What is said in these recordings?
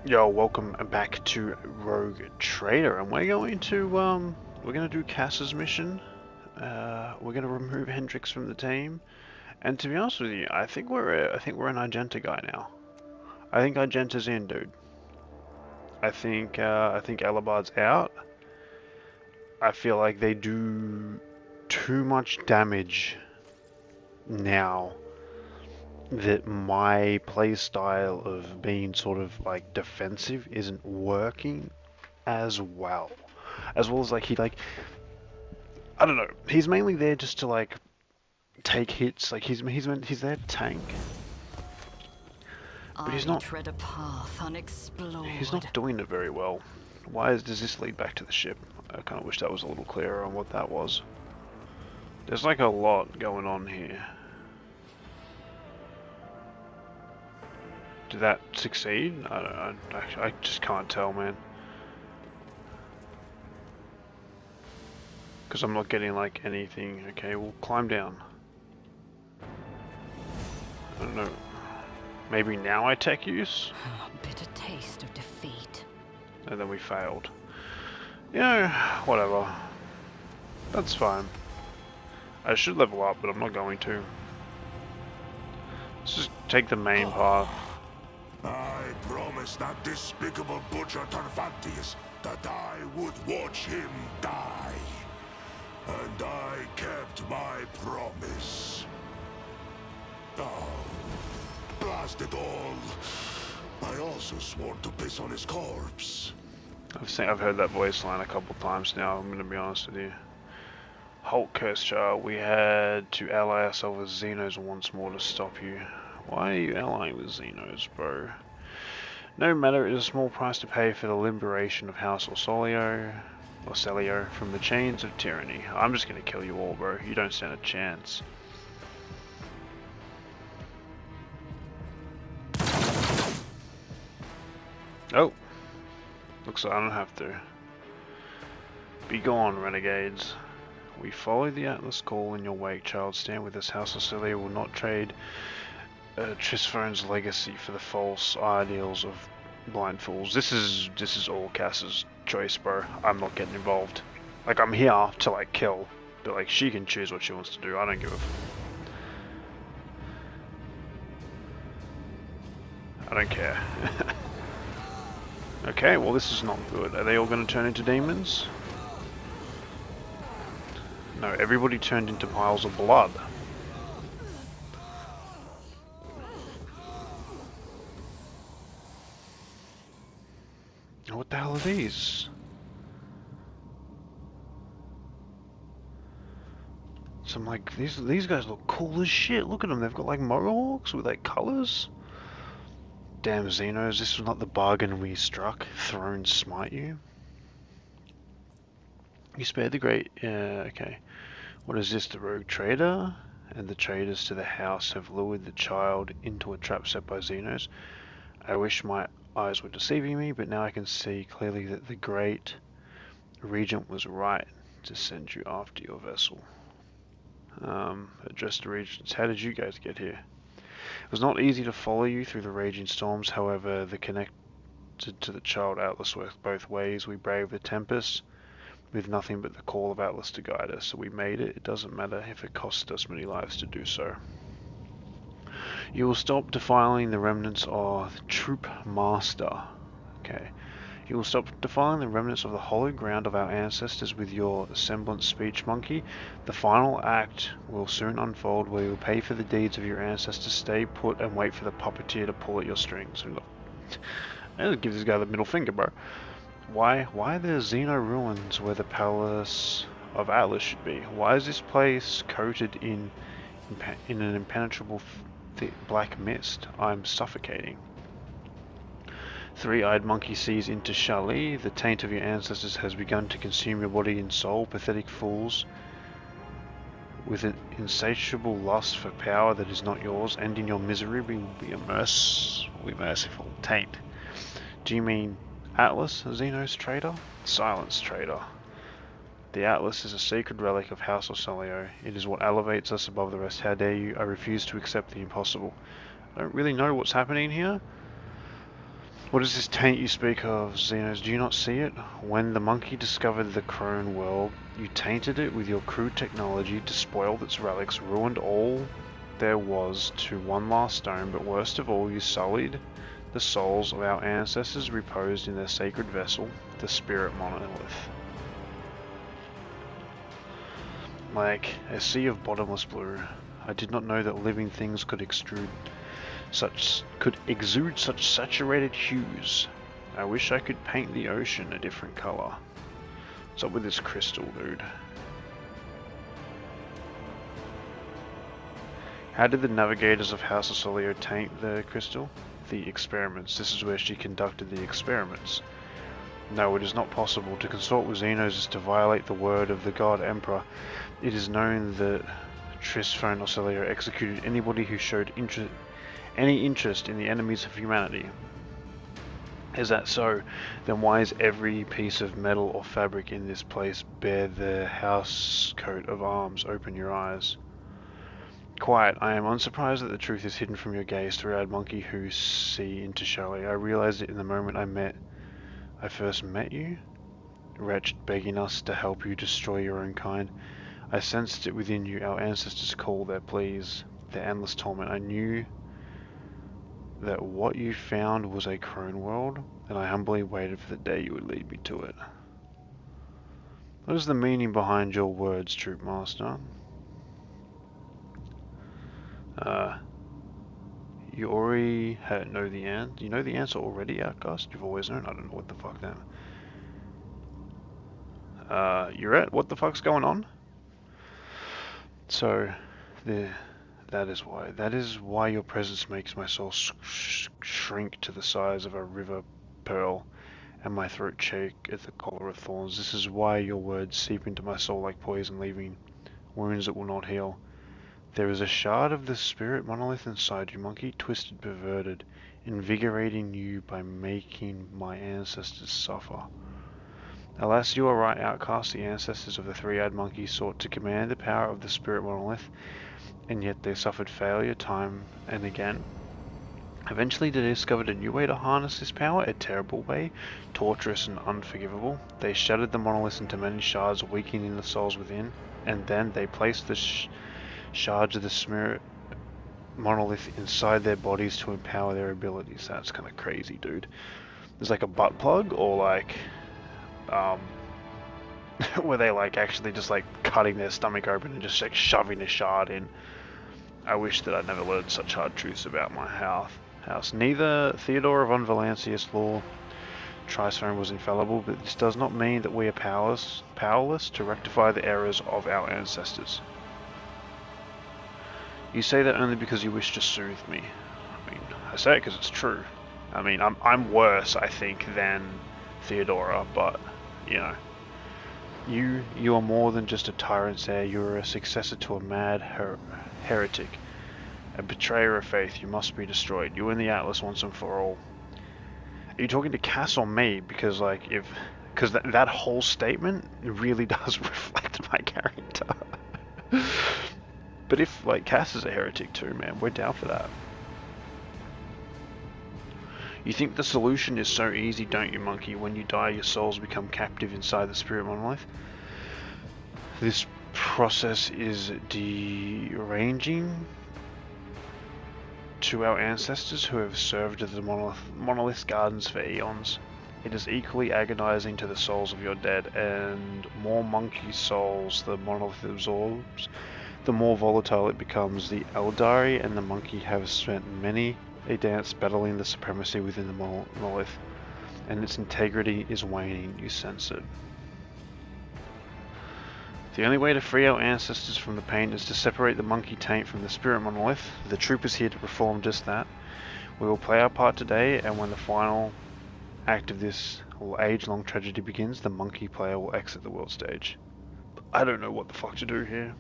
Yo, welcome back to Rogue Trader, and we're gonna do Cass's mission. We're gonna remove Hendrix from the team, and to be honest with you, I think we're an Argenta guy now. I think Argenta's in, dude. I think Abelard's out. I feel like they do too much damage now that my playstyle of being sort of like defensive isn't working as well. As well as like I don't know, he's mainly there just to like take hits, like he's there to tank. But he's not tread a path unexplored. he's not doing it very well. Does this lead back to the ship? I kinda wish that was a little clearer on what that was. There's like a lot going on here. Did that succeed? I just can't tell, man. Because I'm not getting like anything. Okay, we'll climb down. I don't know. Maybe now I tech use? A bitter taste of defeat. And then we failed. You know, whatever. That's fine. I should level up, but I'm not going to. Let's just take the main path. I promised that despicable butcher Tarvantius that I would watch him die. And I kept my promise. Oh, blast it all. I also swore to piss on his corpse. I've heard that voice line a couple times now, I'm gonna be honest with you. Hulk curse chart, we had to ally ourselves with Xenos once more to stop you. Why are you allying with Xenos, bro? No matter, it is a small price to pay for the liberation of House Celio from the chains of tyranny. I'm just gonna kill you all, bro. You don't stand a chance. Oh. Looks like I don't have to. Be gone, renegades. We follow the Atlas call in your wake, child. Stand with us. House Celio will not trade Trisfone's legacy for the false ideals of blind fools. This is all Cass's choice, bro. I'm not getting involved. Like, I'm here to like kill, but like she can choose what she wants to do. I don't give I don't care. Okay, well this is not good. Are they all going to turn into demons? No, everybody turned into piles of blood. What the hell are these? So I'm like, these guys look cool as shit. Look at them, they've got like mohawks with like colors. Damn Xenos, this was not the bargain we struck. Thrones smite you. You spared the great... okay. What is this, the rogue trader? And the traders to the house have lured the child into a trap set by Xenos. I wish my eyes were deceiving me, but now I can see clearly that the great regent was right to send you after your vessel. Address the regents. How did you guys get here? It was not easy to follow you through the raging storms, however, the connected to the child Atlas worked both ways. We braved the tempest with nothing but the call of Atlas to guide us, so we made it. It doesn't matter if it cost us many lives to do so. You will stop defiling the remnants of the Troop Master. Okay. You will stop defiling the remnants of the hollow ground of our ancestors with your semblance speech monkey. The final act will soon unfold where you will pay for the deeds of your ancestors. Stay put and wait for the puppeteer to pull at your strings. I'll give this guy the middle finger, bro. Why are there Xeno ruins where the palace of Atlas should be? Why is this place coated in an impenetrable black mist? I'm suffocating. Three-eyed monkey sees into Shali. The taint of your ancestors has begun to consume your body and soul. Pathetic fools with an insatiable lust for power that is not yours. Ending your misery will be merciful. Taint. Do you mean Atlas, Xenos trader? Silence, trader. The Atlas is a sacred relic of House Celio. It is what elevates us above the rest. How dare you? I refuse to accept the impossible. I don't really know what's happening here. What is this taint you speak of, Xenos? Do you not see it? When the monkey discovered the Crone World, you tainted it with your crude technology, despoiled its relics, ruined all there was to one last stone, but worst of all, you sullied the souls of our ancestors reposed in their sacred vessel, the spirit monolith. Like a sea of bottomless blue. I did not know that living things could exude such saturated hues. I wish I could paint the ocean a different color. What's up with this crystal, dude? How did the navigators of House of Solio taint the crystal? The experiments. This is where she conducted the experiments. No, it is not possible. To consort with Xenos is to violate the word of the God Emperor. It is known that Trisphone Ocelio executed anybody who showed any interest in the enemies of humanity. Is that so? Then why is every piece of metal or fabric in this place bear the house coat of arms? Open your eyes. Quiet. I am unsurprised that the truth is hidden from your gaze, three-eyed monkey who see into Charlie. I realized it in the moment I first met you. Wretched, begging us to help you destroy your own kind. I sensed it within you, our ancestors call their pleas, their endless torment. I knew that what you found was a Crone World, and I humbly waited for the day you would lead me to it. What is the meaning behind your words, Troop Master? You already know the answer. You know the answer already, Outcast? You've always known? I don't know what the fuck that... you're at? What the fuck's going on? So, that is why. That is why your presence makes my soul shrink to the size of a river pearl, and my throat shake at the collar of thorns. This is why your words seep into my soul like poison, leaving wounds that will not heal. There is a shard of the spirit monolith inside you, monkey, twisted, perverted, invigorating you by making my ancestors suffer. Alas, you are right, Outcast. The ancestors of the three-eyed monkey sought to command the power of the spirit monolith, and yet they suffered failure time and again. Eventually they discovered a new way to harness this power, a terrible way, torturous and unforgivable. They shattered the monolith into many shards, weakening the souls within, and then they placed the shards of the spirit monolith inside their bodies to empower their abilities. That's kind of crazy, dude. There's like a butt plug, or like were they like actually just like cutting their stomach open and just like shoving a shard in? I wish that I'd never learned such hard truths about my house. Neither Theodore of Unvalancius Law Trisphone was infallible, but this does not mean that we are powerless to rectify the errors of our ancestors. You say that only because you wish to soothe me. I mean, I say it because it's true. I mean, I'm worse, I think, than Theodora, but, you know. You are more than just a tyrant's heir. You are a successor to a mad heretic. A betrayer of faith. You must be destroyed. You and the Atlas once and for all. Are you talking to Cass or me? Because, like, because that whole statement really does reflect my character. But if, like, Cass is a heretic too, man, we're down for that. You think the solution is so easy, don't you, monkey? When you die, your souls become captive inside the spirit monolith. This process is deranging to our ancestors who have served as the monolith's gardens for eons. It is equally agonizing to the souls of your dead, and more monkey souls the monolith absorbs, the more volatile it becomes. The Eldari and the monkey have spent many a dance battling the supremacy within the monolith, and its integrity is waning. You sense it. The only way to free our ancestors from the pain is to separate the monkey taint from the spirit monolith. The troop is here to perform just that. We will play our part today, and when the final act of this age-long tragedy begins, the monkey player will exit the world stage. I don't know what the fuck to do here.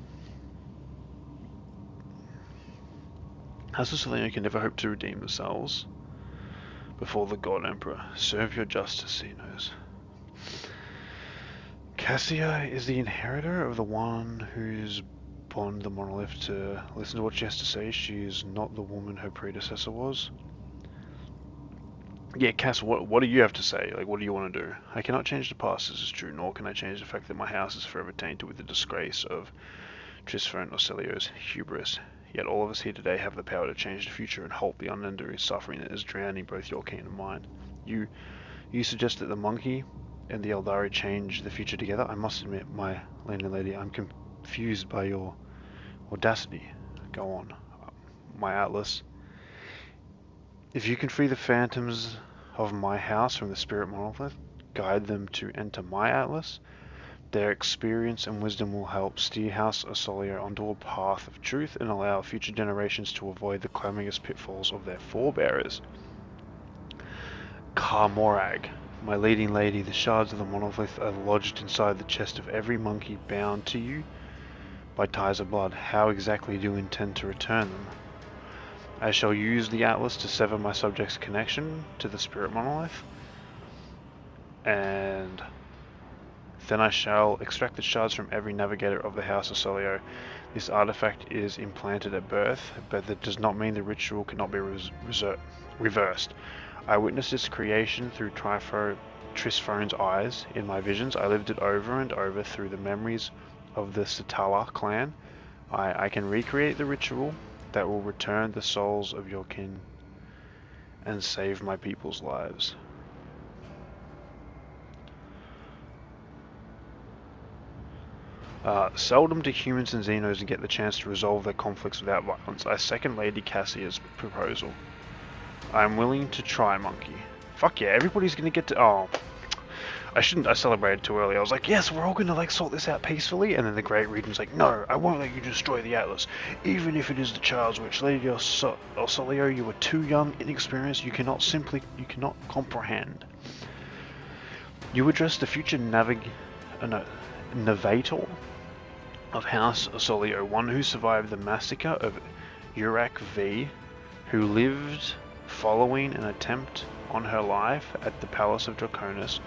House of Solio can never hope to redeem themselves before the God Emperor. Serve your justice, he knows. Cassia is the inheritor of the one who's bond the monolith to listen to what she has to say. She is not the woman her predecessor was. Yeah, Cass, what do you have to say? Like, what do you want to do? I cannot change the past, this is true, nor can I change the fact that my house is forever tainted with the disgrace of Trisphone Orcelio's hubris. Yet all of us here today have the power to change the future and halt the unending suffering that is drowning both your kin and mine. You suggest that the monkey and the Eldari change the future together? I must admit, my landing lady, I'm confused by your audacity. Go on, my Atlas. If you can free the phantoms of my house from the spirit monolith, guide them to enter my Atlas, their experience and wisdom will help steer House Orcelio onto a path of truth and allow future generations to avoid the clamorous pitfalls of their forebearers. Karmorag, my leading lady, the shards of the monolith are lodged inside the chest of every monkey bound to you by ties of blood. How exactly do you intend to return them? I shall use the Atlas to sever my subject's connection to the spirit monolith, and then I shall extract the shards from every navigator of the House of Orcelio. This artifact is implanted at birth, but that does not mean the ritual cannot be reversed. I witnessed its creation through Trisphone's eyes. In my visions, I lived it over and over through the memories of the Satala clan. I can recreate the ritual that will return the souls of your kin and save my people's lives. Seldom do humans and Xenos get the chance to resolve their conflicts without violence. I second Lady Cassia's proposal. I am willing to try, monkey. Fuck yeah, everybody's gonna get to... Oh, I celebrated too early. I was like, yes, we're all gonna like sort this out peacefully, and then the Great Regent's like, no, I won't let you destroy the Atlas, even if it is the child's wish. Lady Orcelio, you are too young, inexperienced, you cannot comprehend. You address the future navigator of House Orcelio, one who survived the massacre of Urak V, who lived following an attempt on her life at the Palace of Draconis,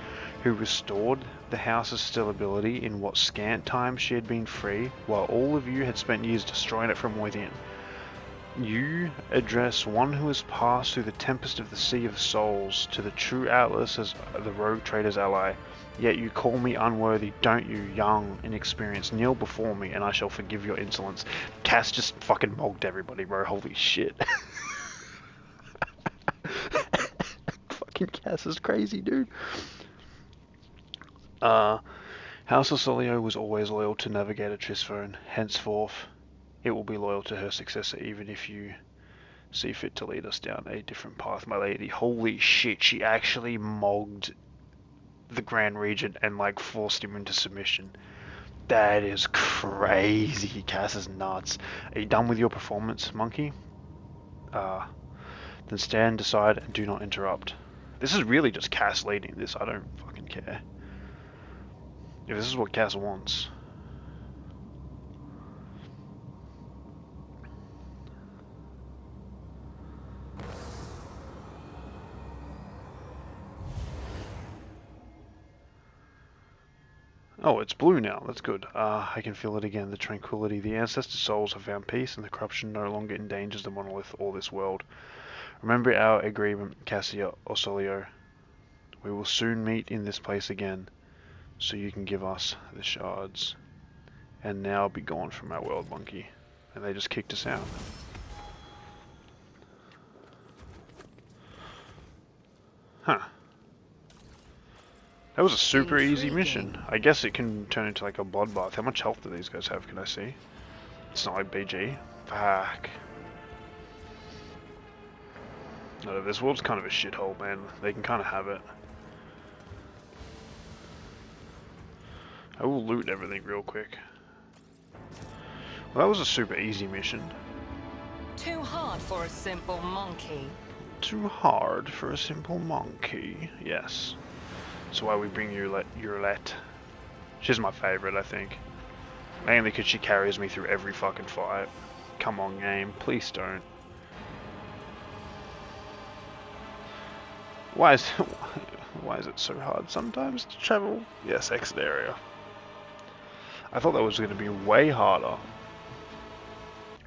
who restored the house's stability in what scant time she had been free, while all of you had spent years destroying it from within. You address one who has passed through the tempest of the Sea of Souls to the true Atlas as the rogue trader's ally. Yet you call me unworthy, don't you, young, inexperienced? Kneel before me, and I shall forgive your insolence. Cass just fucking mogged everybody, bro. Holy shit. Fucking Cass is crazy, dude. House Orcelio was always loyal to Navigator Trisphone. Henceforth, it will be loyal to her successor, even if you see fit to lead us down a different path, my lady. Holy shit, she actually mogged the Grand Regent and like forced him into submission. That is crazy. Cass is nuts. Are you done with your performance, monkey? Then stand aside and do not interrupt. This is really just Cass leading this. I don't fucking care. If this is what Cass wants. Oh, it's blue now. That's good. I can feel it again. The tranquility. The ancestor souls have found peace, and the corruption no longer endangers the monolith or this world. Remember our agreement, Cassia Orcelio. We will soon meet in this place again, so you can give us the shards. And now be gone from our world, monkey. And they just kicked us out. Huh. That was a super easy mission. I guess it can turn into like a bloodbath. How much health do these guys have? Can I see? It's not like BG. Fuck. No, this world's kind of a shithole, man. They can kind of have it. I will loot everything real quick. Well, that was a super easy mission. Too hard for a simple monkey. Too hard for a simple monkey. Yes. That's why we bring Urlette. She's my favorite, I think. Mainly because she carries me through every fucking fight. Come on, game. Please don't. Why is it so hard sometimes to travel? Yes, exit area. I thought that was going to be way harder.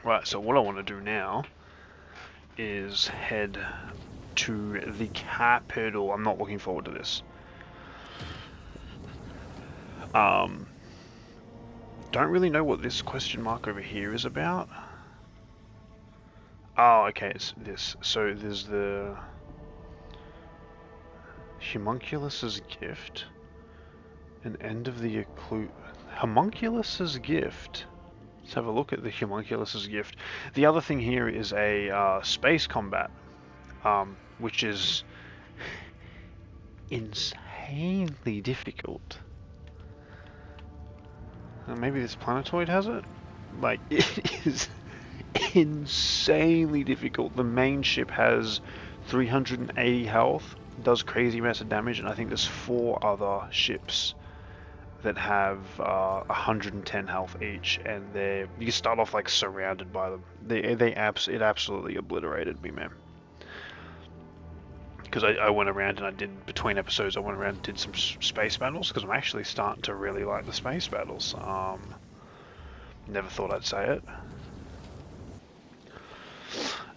Right, so what I want to do now is head to the capital. I'm not looking forward to this. Don't really know what this question mark over here is about. Oh, okay, it's this. So there's the Homunculus's gift. An end of the Homunculus's gift. Let's have a look at the Homunculus's gift. The other thing here is a space combat, which is insanely difficult. Maybe this planetoid has it? Like, it is insanely difficult. The main ship has 380 health, does crazy amounts of damage, and I think there's 4 other ships that have 110 health each, and you start off like surrounded by them. It absolutely obliterated me, man. Because I went around and between episodes, I went around and did some space battles, because I'm actually starting to really like the space battles. Never thought I'd say it.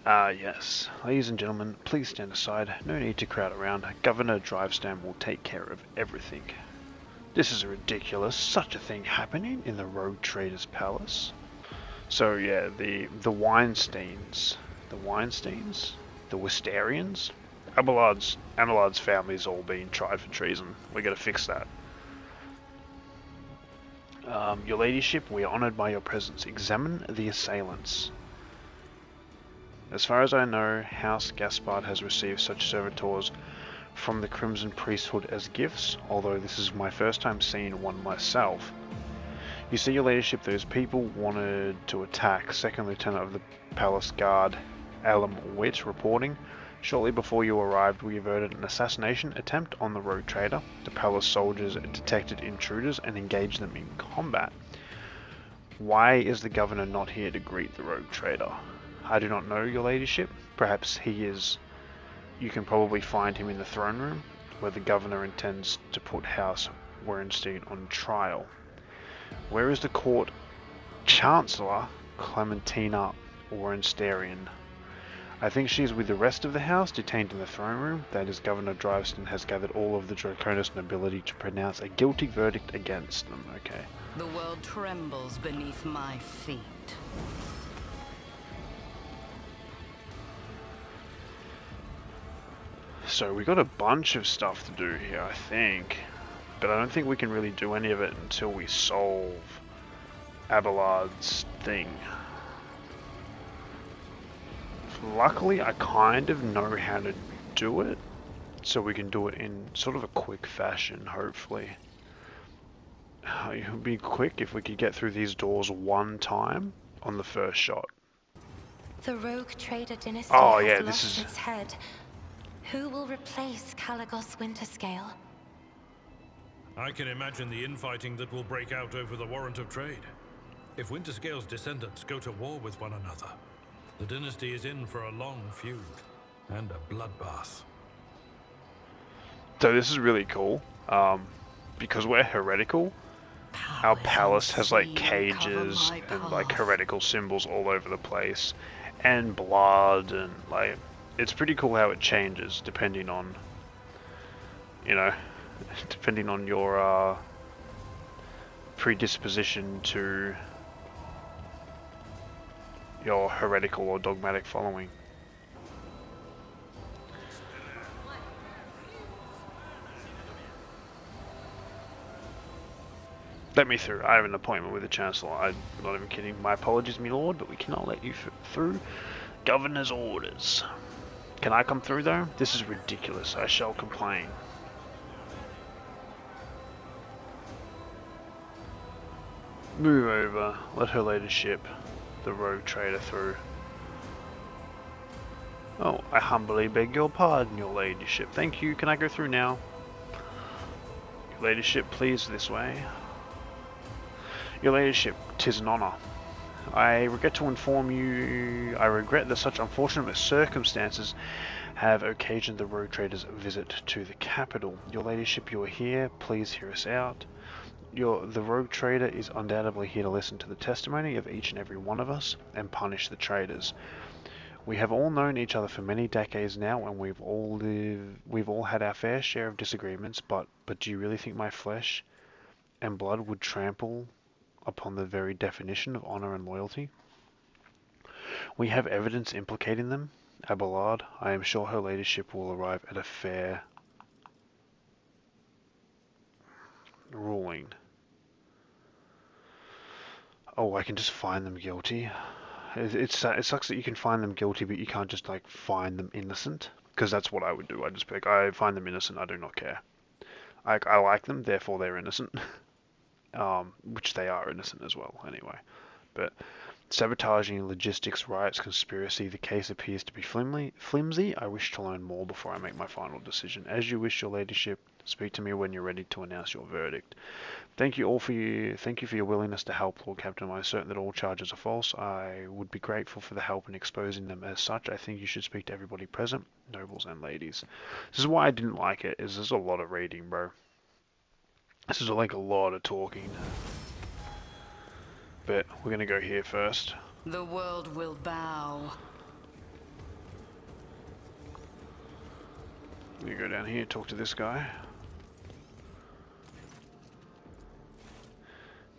Yes. Ladies and gentlemen, please stand aside. No need to crowd around. Governor Drivestam will take care of everything. This is ridiculous. Such a thing happening in the Rogue Trader's Palace. So yeah, the Weinsteins. The Wistarians? Abelard's family's all being tried for treason. We gotta fix that. Your ladyship, we are honoured by your presence. Examine the assailants. As far as I know, House Gaspard has received such servitors from the Crimson Priesthood as gifts, although this is my first time seeing one myself. You see, your ladyship, those people wanted to attack. Second Lieutenant of the Palace Guard, Alam Witt, reporting. Shortly before you arrived, we averted an assassination attempt on the Rogue Trader. The palace soldiers detected intruders and engaged them in combat. Why is the governor not here to greet the Rogue Trader? I do not know, your ladyship. Perhaps he is. You can probably find him in the throne room, where the governor intends to put House Wernstein on trial. Where is the court chancellor, Clementina Wernstarian? I think she is with the rest of the house, detained in the throne room. That is, Governor Driveston has gathered all of the Draconis nobility to pronounce a guilty verdict against them. Okay. The world trembles beneath my feet. So we got a bunch of stuff to do here, I think. But I don't think we can really do any of it until we solve Abelard's thing. Luckily, I kind of know how to do it, so we can do it in sort of a quick fashion, hopefully. It would be quick if we could get through these doors one time on the first shot. The Rogue Trader dynasty has lost its head. Who will replace Caligos Winterscale? I can imagine the infighting that will break out over the warrant of trade. If Winterscale's descendants go to war with one another, the dynasty is in for a long feud and a bloodbath. So this is really cool, because we're heretical. Our palace has like cages and like heretical symbols all over the place, and blood, and like it's pretty cool how it changes depending on, depending on your predisposition to your heretical or dogmatic following. Let me through. I have an appointment with the Chancellor. I'm not even kidding. My apologies, my lord, but we cannot let you through. Governor's orders. Can I come through though? This is ridiculous. I shall complain. Move over. Let her ladyship, the Rogue Trader, through. Oh, I humbly beg your pardon, your ladyship. Thank you. Can I go through now? Your ladyship, please, this way. Your ladyship, 'tis an honour. I regret to inform you, I regret that such unfortunate circumstances have occasioned the Rogue Trader's visit to the capital. Your ladyship, you are here, please hear us out. The Rogue Trader is undoubtedly here to listen to the testimony of each and every one of us and punish the traitors. We have all known each other for many decades now, and we've all had our fair share of disagreements, but do you really think my flesh and blood would trample upon the very definition of honor and loyalty? We have evidence implicating them. Abelard, I am sure her ladyship will arrive at a fair ruling. Oh, I can just find them guilty. It sucks that you can find them guilty, but you can't just like find them innocent. Because that's what I would do. I'd just be like, I find them innocent, I do not care. I like them, therefore they're innocent. Which they are innocent as well, anyway. But sabotaging, logistics, riots, conspiracy, the case appears to be flimsy. I wish to learn more before I make my final decision. As you wish, your ladyship. Speak to me when you're ready to announce your verdict. Thank you for your willingness to help, Lord Captain. I am certain that all charges are false. I would be grateful for the help in exposing them as such. I think you should speak to everybody present, nobles and ladies. This is why I didn't like it, is there's a lot of reading, bro. This is like a lot of talking. But we're gonna go here first. The world will bow. You go down here, talk to this guy.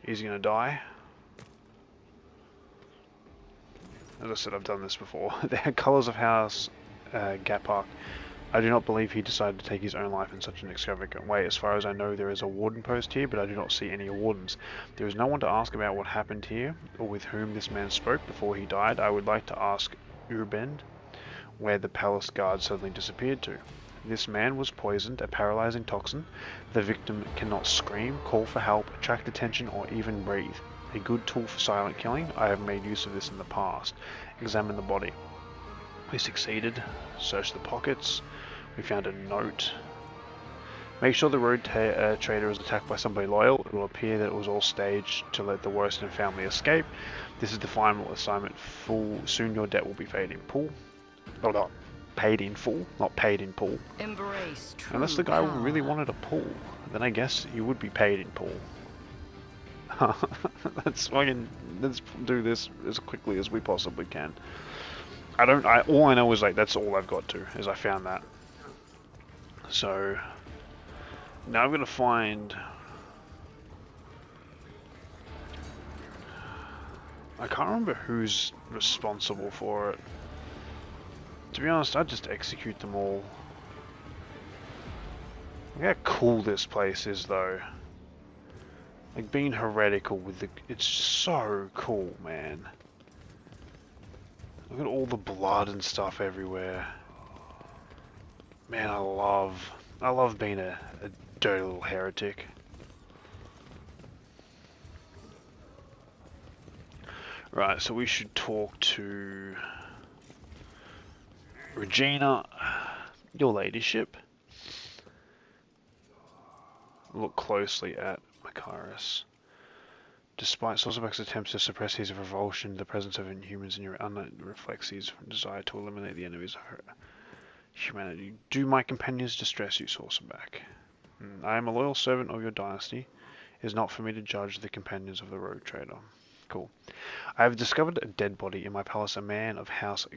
He's gonna die. As I said, I've done this before. The colours of House Gapak. I do not believe he decided to take his own life in such an extravagant way. As far as I know, there is a warden post here, but I do not see any wardens. There is no one to ask about what happened here, or with whom this man spoke before he died. I would like to ask Urbend where the palace guard suddenly disappeared to. This man was poisoned, a paralyzing toxin. The victim cannot scream, call for help, attract attention, or even breathe. A good tool for silent killing. I have made use of this in the past. Examine the body. We succeeded. Search the pockets. We found a note. Make sure the road trader was attacked by somebody loyal. It will appear that it was all staged to let the Worston family escape. This is the final assignment. Soon your debt will be paid in full. Oh, not paid in full, not paid in full. Embrace true Unless the guy power. really wanted a pull, then I guess you would be paid in full. Let's do this as quickly as we possibly can. All I know is like that's all I've got to, is I found that. So now I'm gonna find. I can't remember who's responsible for it. To be honest, I'd just execute them all. Look how cool this place is, though. Like being heretical with the, it's so cool, man. Look at all the blood and stuff everywhere. Man, I love being a dirty little heretic. Right, so we should talk to Regina, your ladyship. Look closely at Macaris. Despite Sorcerbach's attempts to suppress his revulsion, the presence of inhumans in your unknown reflects his desire to eliminate the enemies of her humanity. Do my companions distress you, Sorcerbach? I am a loyal servant of your dynasty. It is not for me to judge the companions of the rogue trader. Cool. I have discovered a dead body in my palace, a man of House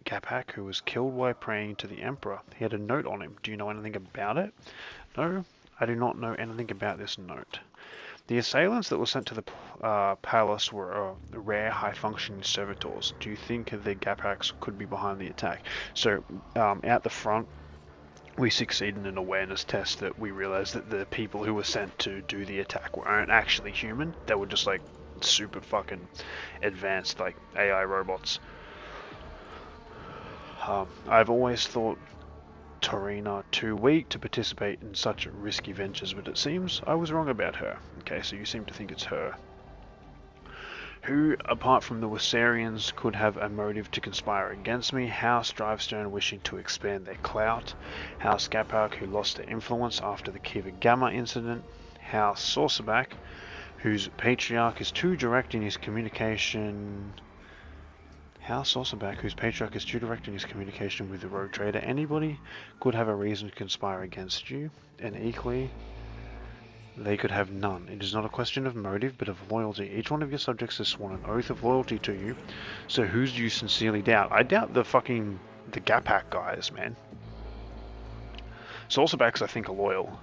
Gapak who was killed while praying to the Emperor. He had a note on him. Do you know anything about it? No, I do not know anything about this note. The assailants that were sent to the palace were rare, high-functioning servitors. Do you think the Gapaks could be behind the attack? So, out the front, we succeeded in an awareness test that we realized that the people who were sent to do the attack weren't actually human. They were just like super fucking advanced, like AI robots. I've always thought Torina too weak to participate in such risky ventures, but it seems I was wrong about her. Okay, so you seem to think it's her. Who, apart from the Wissarians, could have a motive to conspire against me? House Drivestone wishing to expand their clout. House Gapak, who lost their influence after the Kiva Gamma incident. House Sorcerbach, whose patriarch is too direct in his communication... House Sorcerbach, whose patriarch is too direct in his communication with the rogue trader. Anybody could have a reason to conspire against you, and equally, they could have none. It is not a question of motive, but of loyalty. Each one of your subjects has sworn an oath of loyalty to you, so whose do you sincerely doubt? I doubt the Gap Hack guys, man. Salsabacks, I think, are loyal.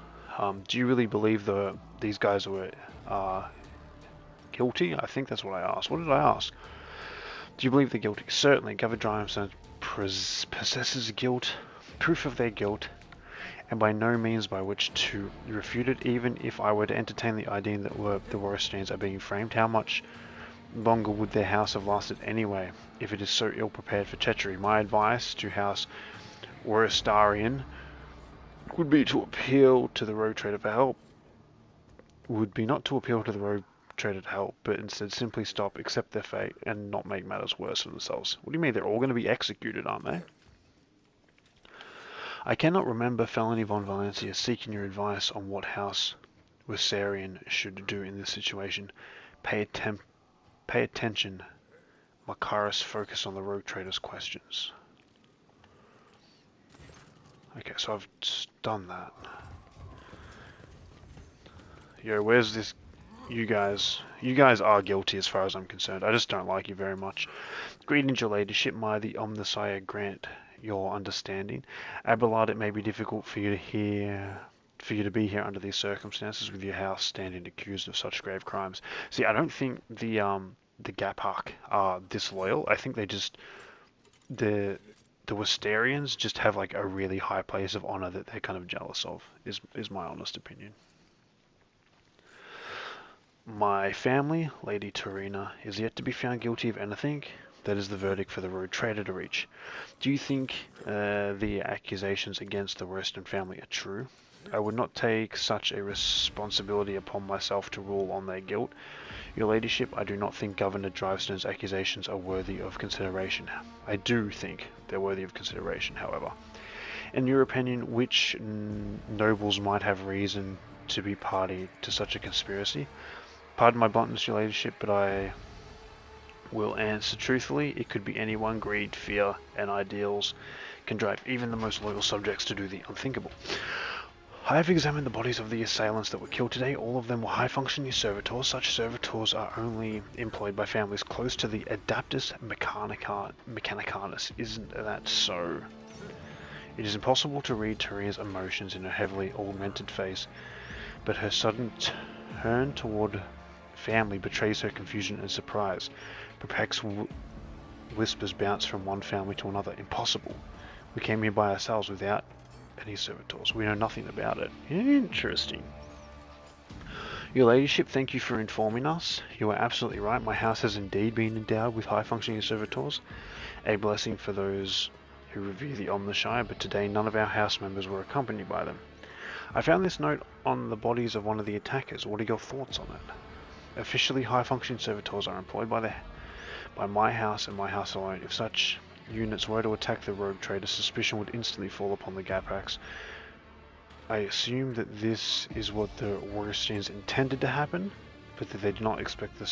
Do you really believe these guys were guilty? I think that's what I asked. What did I ask? Do you believe they're guilty? Certainly. Gavin possesses guilt, proof of their guilt, and by no means by which to refute it. Even if I were to entertain the idea that the Waristans are being framed, how much longer would their house have lasted anyway, if it is so ill prepared for treachery? My advice to House Waristarian would be to appeal to the Rogue Trader for help. Would be not to appeal to the Rogue Trader to help, but instead simply stop, accept their fate, and not make matters worse for themselves. What do you mean? They're all going to be executed, aren't they? I cannot remember Felony von Valencia seeking your advice on what House Wissarian should do in this situation. Pay attention. Makaris focus on the Rogue Trader's questions. Okay, so I've done that. Yo, where's this? You guys are guilty as far as I'm concerned. I just don't like you very much. Greetings, your ladyship. May the Omnisire grant your understanding. Abelard, it may be difficult for you to be here under these circumstances, with your house standing accused of such grave crimes. See, I don't think the Gaphark are disloyal. I think they just the Wistarians just have like a really high place of honor that they're kind of jealous of. Is my honest opinion. My family, Lady Torina, is yet to be found guilty of anything. That is the verdict for the Rogue Trader to reach. Do you think the accusations against the Woristan family are true? I would not take such a responsibility upon myself to rule on their guilt. Your ladyship, I do not think Governor Drivestone's accusations are worthy of consideration. I do think they're worthy of consideration, however. In your opinion, which nobles might have reason to be party to such a conspiracy? Pardon my bluntness, your ladyship, but I will answer truthfully. It could be anyone. Greed, fear, and ideals can drive even the most loyal subjects to do the unthinkable. I have examined the bodies of the assailants that were killed today. All of them were high-functioning servitors. Such servitors are only employed by families close to the Adaptus Mechanicus. Isn't that so? It is impossible to read Turia's emotions in her heavily augmented face, but her sudden turn toward family betrays her confusion and surprise. Perplexed whispers bounce from one family to another. Impossible. We came here by ourselves without any servitors. We know nothing about it. Interesting. Your ladyship, thank you for informing us. You are absolutely right. My house has indeed been endowed with high-functioning servitors. A blessing for those who revere the Omnishire, but today none of our house members were accompanied by them. I found this note on the bodies of one of the attackers. What are your thoughts on it? Officially, high-functioning servitors are employed by my house and my house alone. If such units were to attack the Rogue Trader, suspicion would instantly fall upon the Gapax. I assume that this is what the Waristans intended to happen, but that they did not expect that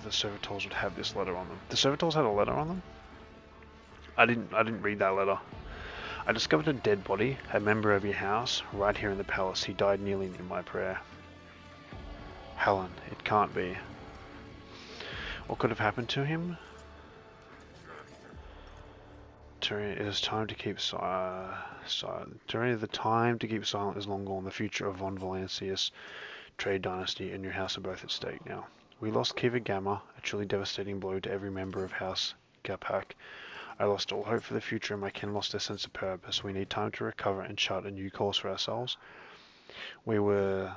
the servitors would have this letter on them. The servitors had a letter on them? I didn't read that letter. I discovered a dead body, a member of your house, right here in the palace. He died kneeling in my prayer. Helen, it can't be. What could have happened to him? Tyrion, it is time to keep silent. Tyrion, the time to keep silent is long gone. The future of Von Valancius trade dynasty and your house are both at stake now. We lost Kiva Gamma, a truly devastating blow to every member of House Gapak. I lost all hope for the future and my kin lost their sense of purpose. We need time to recover and chart a new course for ourselves. We were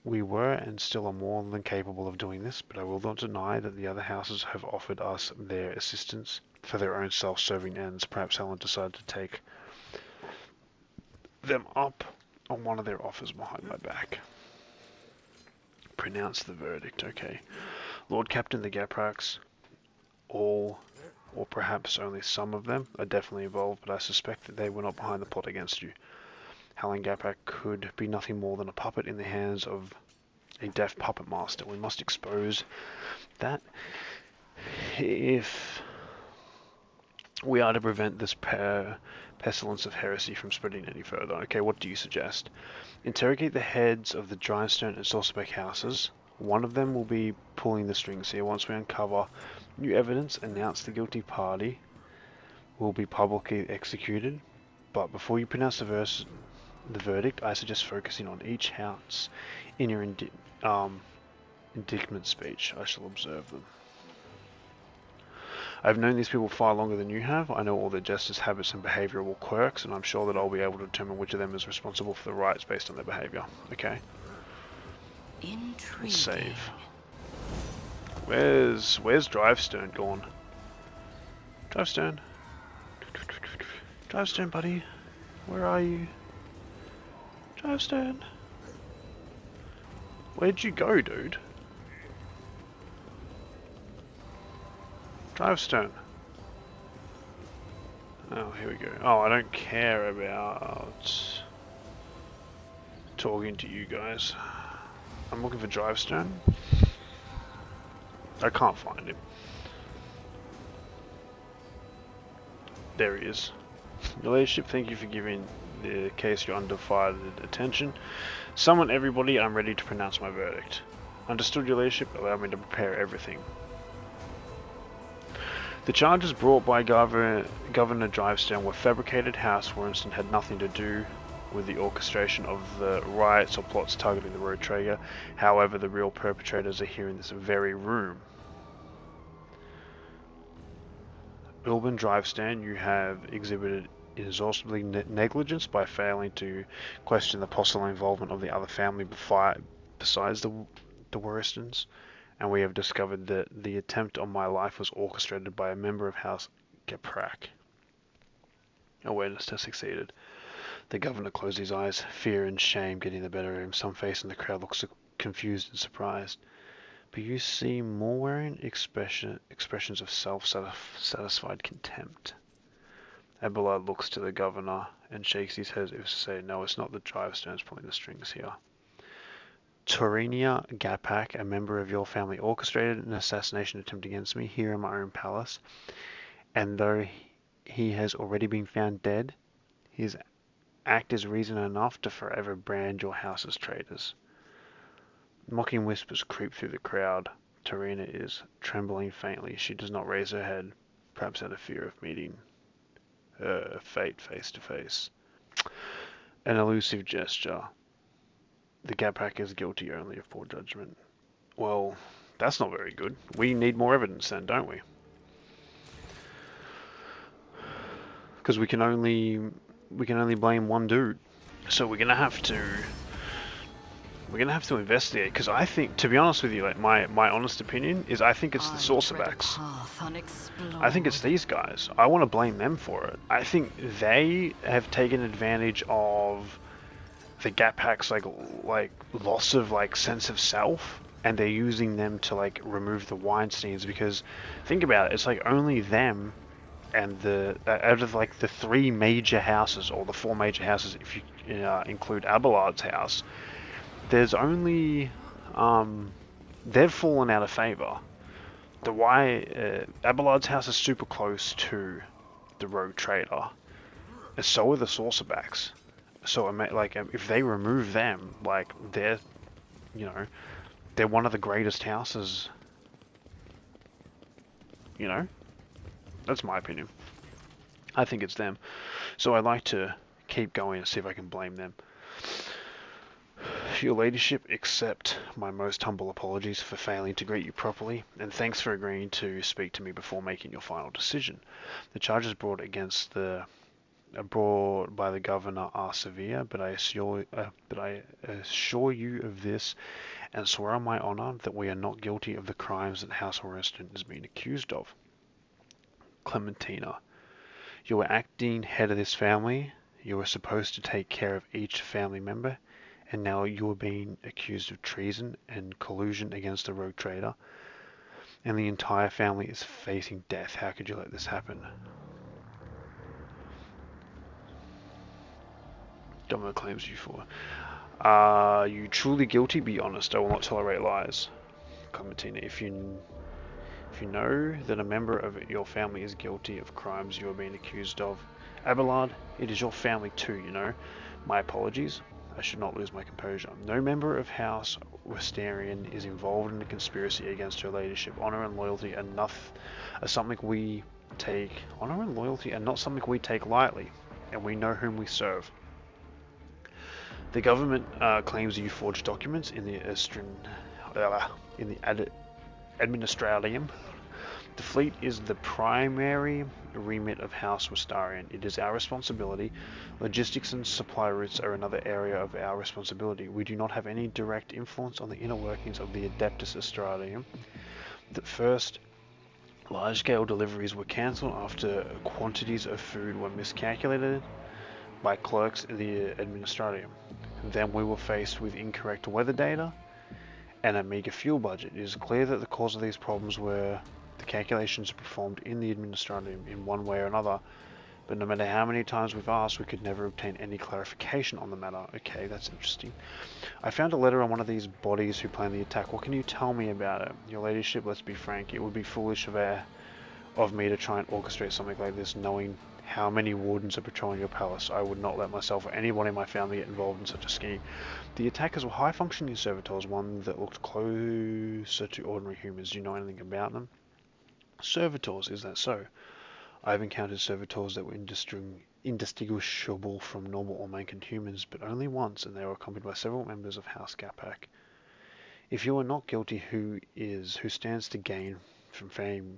and still are more than capable of doing this, but I will not deny that the other houses have offered us their assistance for their own self-serving ends. Perhaps Helen decided to take them up on one of their offers behind my back. Pronounce the verdict, okay. Lord Captain, the Gapraks, all, or perhaps only some of them, are definitely involved, but I suspect that they were not behind the plot against you. Helen Gaprak could be nothing more than a puppet in the hands of a deaf puppet master. We must expose that. If We are to prevent this pestilence of heresy from spreading any further. Okay, what do you suggest? Interrogate the heads of the Drystone and Saucerbeck houses. One of them will be pulling the strings here. Once we uncover new evidence, announce the guilty party will be publicly executed. But before you pronounce the verdict, I suggest focusing on each house in your indictment speech. I shall observe them. I've known these people far longer than you have. I know all their gestures, habits, and behavioural quirks, and I'm sure that I'll be able to determine which of them is responsible for the riots based on their behaviour. Okay. Intrigue. Let's save. Where's Drivestone gone? Drivestone. Drivestone, buddy. Where are you? Drivestone. Where'd you go, dude? Drivestone. Oh, here we go. Oh, I don't care about talking to you guys. I'm looking for Drivestone. I can't find him. There he is. Your Ladyship, thank you for giving the case your undivided attention. Summon everybody, I'm ready to pronounce my verdict. Understood, Your Ladyship, allow me to prepare everything. The charges brought by Governor Drivestone were fabricated. House Warrington had nothing to do with the orchestration of the riots or plots targeting the Road Trader. However, the real perpetrators are here in this very room. Urban Drivestone, you have exhibited inexhaustibly negligence by failing to question the possible involvement of the other family besides the Warringtons. And we have discovered that the attempt on my life was orchestrated by a member of House Gaprak. Awareness test succeeded. The governor closed his eyes, fear and shame getting the better of him. Some face in the crowd looks confused and surprised. But you see more wearing expressions of self-satisfied contempt. Abelard looks to the governor and shakes his head as if to say, no, it's not the Drivestones pulling the strings here. Torinia Gapak, a member of your family, orchestrated an assassination attempt against me here in my own palace, and though he has already been found dead, his act is reason enough to forever brand your house as traitors. Mocking whispers creep through the crowd. Torina is trembling faintly. She does not raise her head, perhaps out of fear of meeting her fate face to face. An elusive gesture. The Gapak is guilty only of poor judgment. Well, that's not very good. We need more evidence then, don't we? Because we can only blame one dude. So we're gonna have to investigate. Because I think, to be honest with you, like my honest opinion is, I think it's the Saucerbacks. I think it's these guys. I want to blame them for it. I think they have taken advantage of the Gapak's like loss of sense of self, and they're using them to remove the Weinsteins. Because think about it, it's only them and out of the three major houses, or the four major houses if you include Abelard's house, there's only they've fallen out of favor. Abelard's house is super close to the Rogue Trader, and so are the Saucerbacks. So if they remove them, they're one of the greatest houses. That's my opinion. I think it's them. So I'd like to keep going and see if I can blame them. Your Ladyship, accept my most humble apologies for failing to greet you properly, and thanks for agreeing to speak to me before making your final decision. The charges brought by the governor are severe, but I assure you of this, and swear on my honour that we are not guilty of the crimes that House Warrington is being accused of. Clementina, you were acting head of this family. You were supposed to take care of each family member, and now you are being accused of treason and collusion against the Rogue Trader, and the entire family is facing death. How could you let this happen? Government claims you for. Are you truly guilty? Be honest. I will not tolerate lies. Clementina, if you If you know that a member of your family is guilty of crimes you are being accused of, Abelard, it is your family too, you know. My apologies. I should not lose my composure. No member of House Westarian is involved in a conspiracy against her ladyship. Honor and loyalty are not something we take. Honor and loyalty are not something we take lightly, and we know whom we serve. The government claims you forged documents in the Administralium. The fleet is the primary remit of House Westarian. It is our responsibility. Logistics and supply routes are another area of our responsibility. We do not have any direct influence on the inner workings of the Adeptus Astralium. The first large-scale deliveries were cancelled after quantities of food were miscalculated by clerks in the Administralium. Then we were faced with incorrect weather data and a meager fuel budget. It is clear that the cause of these problems were the calculations performed in the Administratum in one way or another, but no matter how many times we've asked, we could never obtain any clarification on the matter. Okay, that's interesting. I found a letter on one of these bodies who planned the attack. What can you tell me about it? Your ladyship, let's be frank, it would be foolish of me to try and orchestrate something like this, knowing how many wardens are patrolling your palace. I would not let myself or anyone in my family get involved in such a scheme. The attackers were high-functioning servitors, one that looked closer to ordinary humans. Do you know anything about them? Servitors, is that so? I've encountered servitors that were indistinguishable from normal or mankind humans, but only once, and they were accompanied by several members of House Gapak. If you are not guilty, who is? Who stands to gain from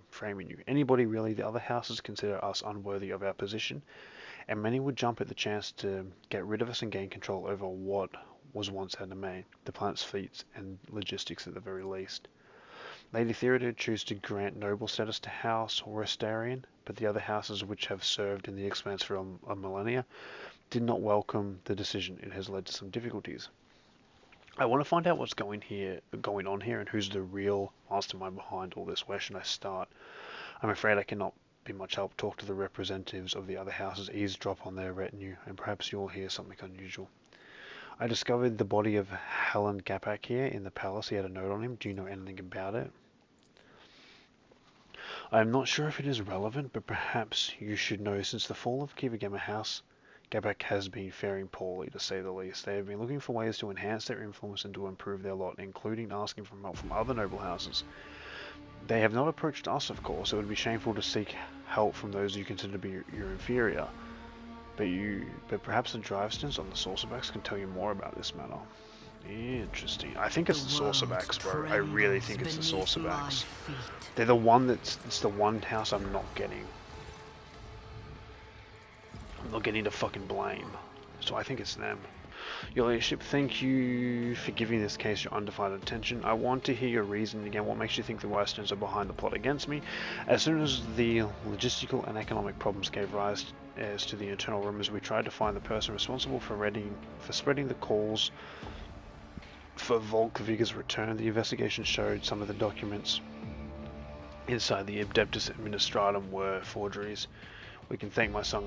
framing you? Anybody really. The other houses consider us unworthy of our position, and many would jump at the chance to get rid of us and gain control over what was once our domain, the planet's fleets and logistics at the very least. Lady Theodore chose to grant noble status to House Westarian, but the other houses which have served in the Expanse for a millennia did not welcome the decision. It has led to some difficulties. I want to find out what's going on here and who's the real mastermind behind all this. Where should I start? I'm afraid I cannot be much help. Talk to the representatives of the other houses, eavesdrop on their retinue, and perhaps you'll hear something unusual. I discovered the body of Helen Gapak here in the palace. He had a note on him. Do you know anything about it? I am not sure if it is relevant, but perhaps you should know. Since the fall of Kivagama House, Gapak has been faring poorly, to say the least. They have been looking for ways to enhance their influence and to improve their lot, including asking for help from other noble houses. They have not approached us, of course. It would be shameful to seek help from those you consider to be your inferior. But perhaps the Drivestons on the Saucerbacks can tell you more about this matter. Interesting. I think it's the Saucerbacks, bro. I really think it's the Saucerbacks. They're the one it's the one house I'm not getting. I'm not getting to fucking blame. So I think it's them. Your ladyship, thank you for giving this case your undivided attention. I want to hear your reason again. What makes you think the Westerns are behind the plot against me? As soon as the logistical and economic problems gave rise as to the internal rumors, we tried to find the person responsible for spreading the calls for Volkviga's return. The investigation showed some of the documents inside the Adeptus Administratum were forgeries. We can thank my son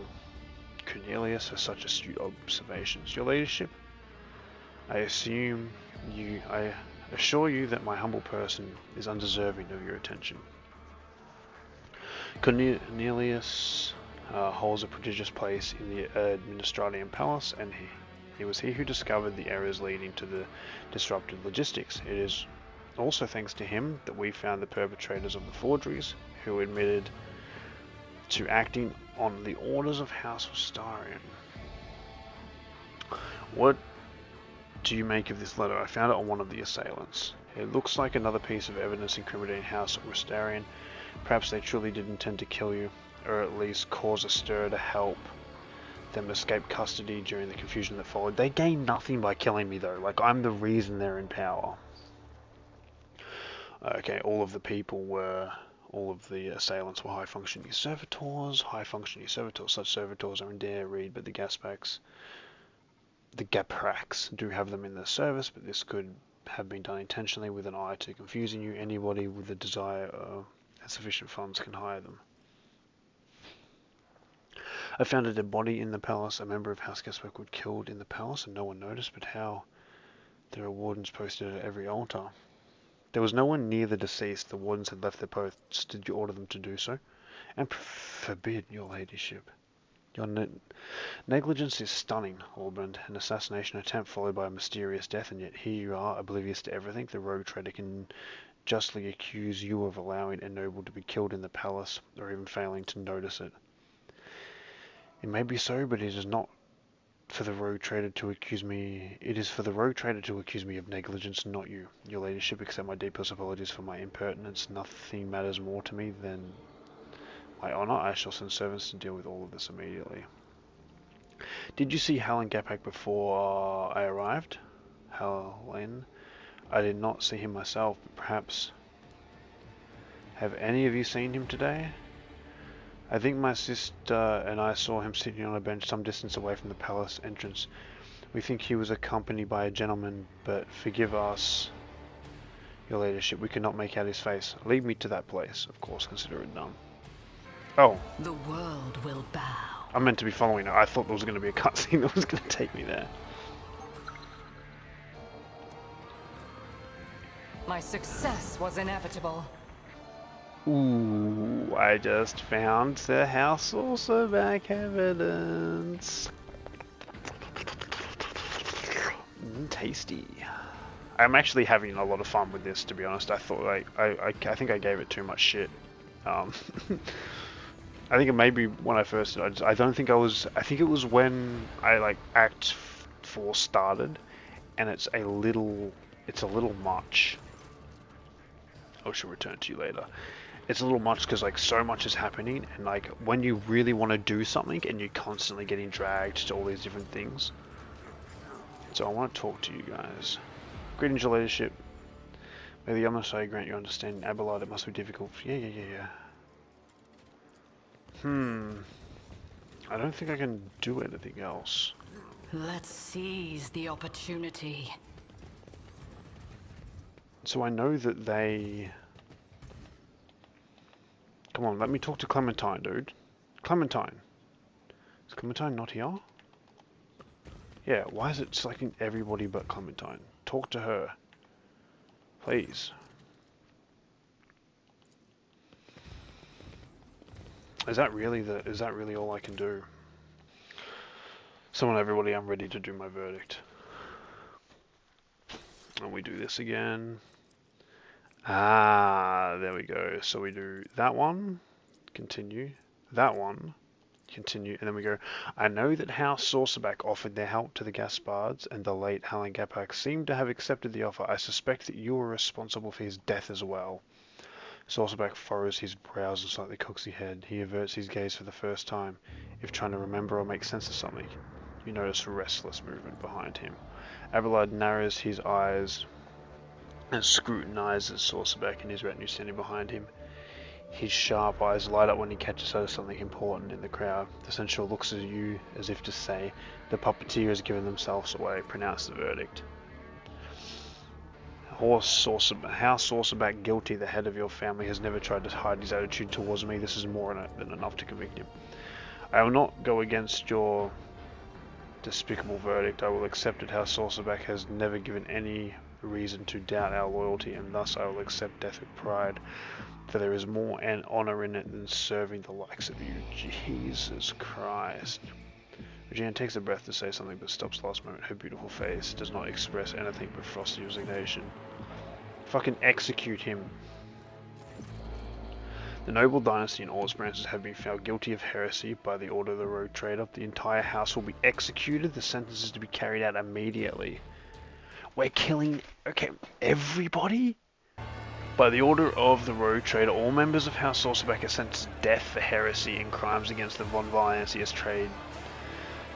Cornelius for such astute observations. Your ladyship, I assure you that my humble person is undeserving of your attention. Cornelius holds a prodigious place in the Administratium Palace, and it was he who discovered the errors leading to the disrupted logistics. It is also thanks to him that we found the perpetrators of the forgeries, who admitted to acting on the orders of House Westarian. What do you make of this letter? I found it on one of the assailants. It looks like another piece of evidence incriminating House Westarian. Perhaps they truly did intend to kill you, or at least cause a stir to help them escape custody during the confusion that followed. They gained nothing by killing me though. Like, I'm the reason they're in power. Okay, all of the assailants were high-functioning servitors. Such servitors are in Dare Reed, but the Gapraks do have them in their service, but this could have been done intentionally with an eye to confusing you. Anybody with a desire and sufficient funds can hire them. I found a dead body in the palace. A member of House Gaspek was killed in the palace and no one noticed, but how? There are wardens posted at every altar. There was no one near the deceased. The wardens had left their posts. Did you order them to do so? And forbid, your ladyship. Your negligence is stunning, Albert. An assassination attempt followed by a mysterious death, and yet here you are, oblivious to everything. The rogue trader can justly accuse you of allowing a noble to be killed in the palace, or even failing to notice it. It may be so, but it is not for the rogue trader to accuse me. It is for the rogue trader to accuse me of negligence, not you. Your ladyship, accept my deepest apologies for my impertinence. Nothing matters more to me than my honor. I shall send servants to deal with all of this immediately. Did you see Helen Gapak before I arrived? Helen? I did not see him myself, but perhaps... Have any of you seen him today? I think my sister and I saw him sitting on a bench some distance away from the palace entrance. We think he was accompanied by a gentleman, but forgive us, your ladyship, we could not make out his face. Lead me to that place, of course, consider it done. Oh. The world will bow. I meant to be following it. I thought there was going to be a cutscene that was going to take me there. My success was inevitable. Ooh, I just found the house also back evidence. Tasty. I'm actually having a lot of fun with this, to be honest. I thought I think I gave it too much shit. I think it may be when I first did. I don't think I was. I think it was when I like Act 4 started, and it's a little much. I shall return to you later. It's a little much because like so much is happening, and like when you really want to do something and you're constantly getting dragged to all these different things. So I want to talk to you guys. Greetings, your ladyship. May the Omnisci grant you understanding. Abelard, it must be difficult. Yeah. I don't think I can do anything else. Let's seize the opportunity. So I know that they... Come on, let me talk to Clementine, dude. Clementine. Is Clementine not here? Yeah, why is it selecting everybody but Clementine? Talk to her. Please. Is that really all I can do? Summon everybody, I'm ready to do my verdict. And we do this again. Ah, there we go. So we do that one, continue, that one, continue, and then we go, I know that House Saucerback offered their help to the Gaspards, and the late Helen Gapak seemed to have accepted the offer. I suspect that you are responsible for his death as well. Saucerback furrows his brows and slightly cocks his head. He averts his gaze for the first time, if trying to remember or make sense of something. You notice a restless movement behind him. Abelard narrows his eyes and scrutinizes Saucerback and his retinue standing behind him. His sharp eyes light up when he catches sight of something important in the crowd. The centaur looks at you as if to say, the puppeteer has given themselves away. Pronounce the verdict. House Saucerback guilty, the head of your family, has never tried to hide his attitude towards me. This is more than enough to convict him. I will not go against your despicable verdict. I will accept it. House Saucerback has never given any reason to doubt our loyalty, and thus I will accept death with pride, for there is more and honor in it than serving the likes of you. Jesus Christ. Regina takes a breath to say something but stops last moment. Her beautiful face does not express anything but frosty resignation. Fucking execute him. The noble dynasty and all its branches have been found guilty of heresy by the order of the rogue trader. The entire house will be executed. The sentence is to be carried out immediately. We're killing, okay, everybody? By the order of the rogue trader, all members of House Saucerback are sentenced to death for heresy and crimes against the von Valancius trade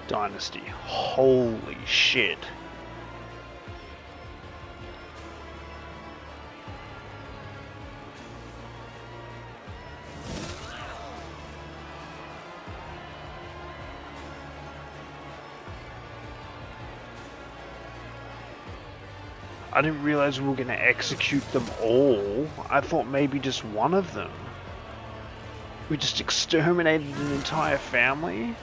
dynasty. Holy shit. I didn't realize we were going to execute them all. I thought maybe just one of them. We just exterminated an entire family?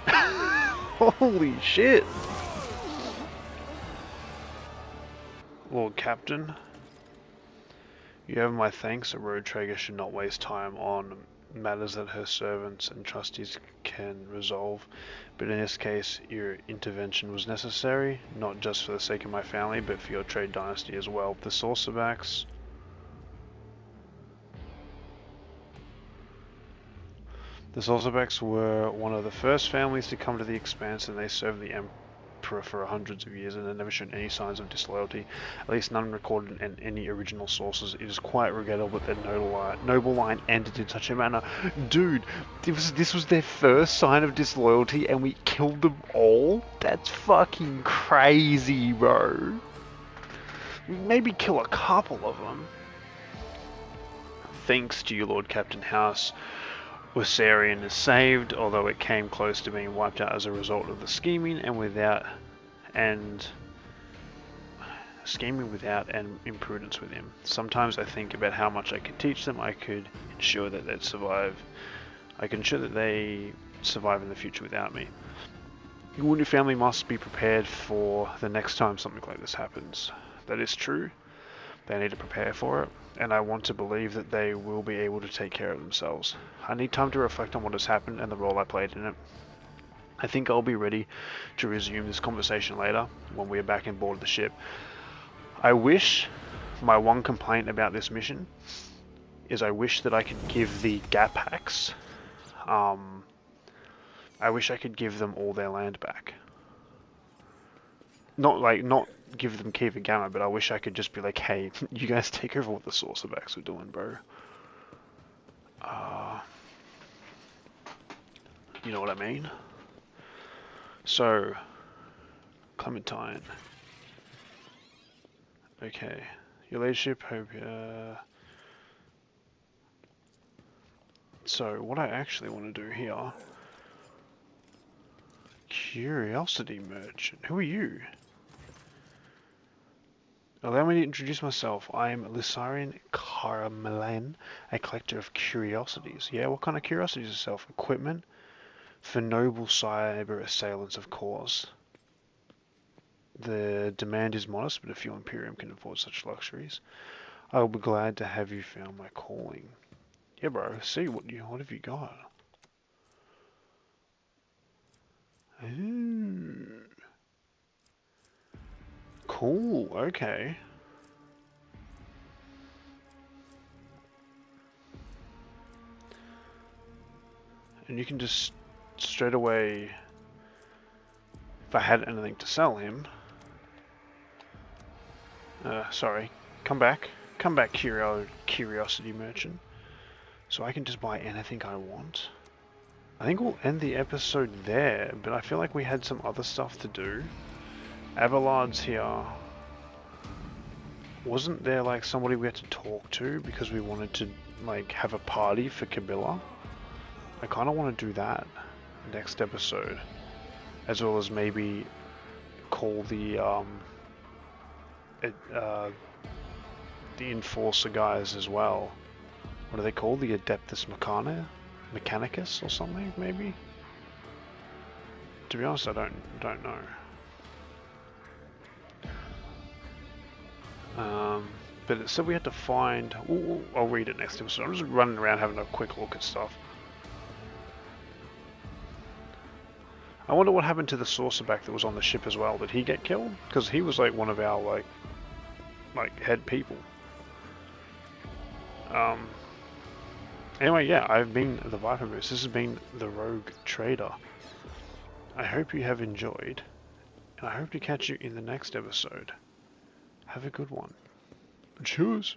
Holy shit. Lord Captain, you have my thanks. A road trader should not waste time on matters that her servants and trustees can resolve, but in this case your intervention was necessary, not just for the sake of my family, but for your trade dynasty as well. The Saucerbacks were one of the first families to come to the Expanse, and they served the Emperor for hundreds of years, and they never shown any signs of disloyalty, at least none recorded in any original sources. It is quite regrettable that their noble line ended in such a manner. Dude, this was their first sign of disloyalty, and we killed them all? That's fucking crazy, bro. Maybe kill a couple of them. Thanks to you, Lord Captain House, Ossarian is saved, although it came close to being wiped out as a result of the scheming without imprudence with him. Sometimes I think about how much I could teach them. I could ensure that they'd survive. I can ensure that they survive in the future without me. You and your family must be prepared for the next time something like this happens. That is true. They need to prepare for it, and I want to believe that they will be able to take care of themselves. I need time to reflect on what has happened and the role I played in it. I think I'll be ready to resume this conversation later, when we are back on board the ship. I wish, my one complaint about this mission, is I wish that I could give the Gapaks, I wish I could give them all their land back. Not give them Kiva Gamma, but I wish I could just be like, hey, you guys take over what the Saucerbacks are doing, bro. You know what I mean? So, Clementine. Okay, your leadership, hope. So, what I actually want to do here. Curiosity Merchant. Who are you? Allow me to introduce myself. I am Lysarian Caramelan, a collector of curiosities. Yeah, what kind of curiosities yourself? Equipment for noble cyber assailants, of course. The demand is modest, but a few Imperium can afford such luxuries. I will be glad to have you found my calling. Yeah, bro. See what have you got? Ooh. Cool, okay. And you can just straight away, if I had anything to sell him, sorry, come back, Curiosity Merchant. So I can just buy anything I want. I think we'll end the episode there, but I feel like we had some other stuff to do. Abelard's here. Wasn't there like somebody we had to talk to because we wanted to like have a party for Kabila? I kind of want to do that next episode, as well as maybe call the Enforcer guys as well. What are they called? The Adeptus Mechanicus or something, maybe? To be honest, I don't know. But it said we had to find... Ooh, I'll read it next episode. I'm just running around having a quick look at stuff. I wonder what happened to the Saucerback that was on the ship as well. Did he get killed? Because he was like one of our like head people. Anyway, yeah, I've been the Viper Moose. This has been the Rogue Trader. I hope you have enjoyed, and I hope to catch you in the next episode. Have a good one. Cheers!